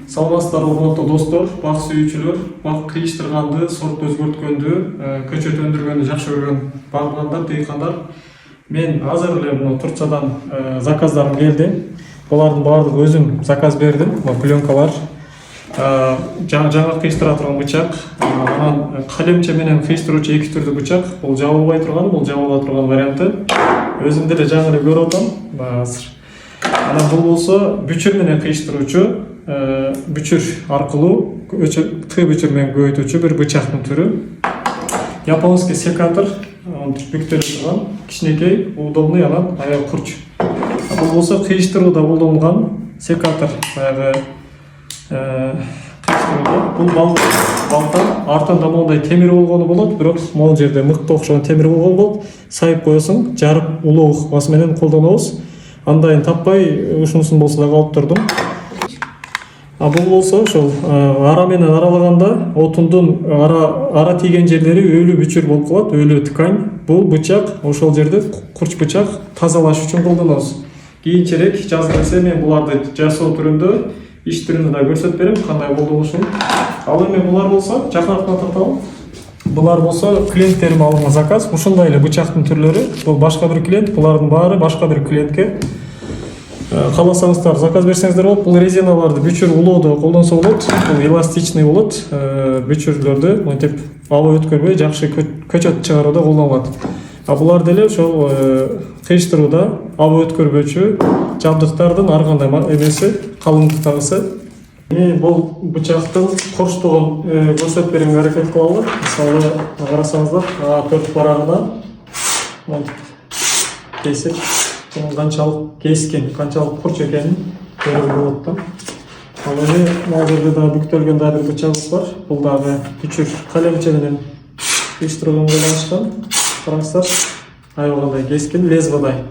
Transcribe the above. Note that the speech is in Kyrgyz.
Саламатсыздар урматтуу достор, бак сүйүүчүлөр, бак кыйыштырганды, сорт өзгөрткөндү, көчөт өндүргөндү жакшы көргөн багбандар, дыйкандар. Мен азыр эле мына Турциядан заказдарым келди. Булардын баардыгы өзүм заказ бердим. Пленкалар, жаңа кыйыштыра турган бычак, анан калемче менен кыйыштыруучу эки түрдүү бычак. Бул жабылбай турган, бул жабыла турган варианты. Өзүм деле жаңы эле көрүп атам. Анан бул болсо бүчүр менен кыйыштыруучу, бүчүр аркылуу Т бүчүр менен көбөйтүүчү бир бычактын түрү. Японский секатор, бүктөлүп турган, кичинекей, удобный, анан аял курч. Бул болсо кыйыштырууда колдонулган секатор, баягы кыйыштырууда. Бул балта артында моундай темир болгону болот, бирок могул жерде мыкка окшогон темир болгону болот. Сайып коесуң, жарып улуу ыкмасы менен колдонобуз. Андайын таппай, ушунусун болсо да калып турдум. Бул болсо ошол ара менен аралаганда отундун ара тийген жерлери өлүү бүчүр болуп калат, өлүү ткань. Бул бычак ошол жерде курч бычак тазалаш үчүн колдонобуз. Кийинчерээк жаз келсе мен буларды жасоо түрүндө, иш түрүндө да көрсөтүп берем, кандай колдонушун. Ал эми булар болсо жакынакына тартабын. Булар болсо клиенттерим алган заказ. Ушундай эле бычактын түрлөрү. Бул башка бир клиент, булардын баары башка бир клиентке. Кааласаңыздар заказ берсеңиздер болот. Бул резиналарды бүчүр улоодо колдонсо болот. Бул эластичный болот. Бүчүрлөрдү мынтип аба өткөрбөй жакшы көчөт чыгарууда колдонулат. Булар деле ошол кыйыштырууда аба өткөрбөчү жабдыктардын ар кандай эмеси, калыңдыктагысы. Бул бычактын курчтугун көрсөтүп берүүгө аракет кылалы. Мисалы карасаңыздар, төрт барагына кесип, канчалык кескен, канчалык курч экенин көрүүгө болот да. Ал эми могул жерде да бүктөлгөн да бир бычагыбыз бар. Бул дагы бүчүр калемче менен кыйыштырууга колдонушкан. Караңыздар, аябагандай кескен, лезводай.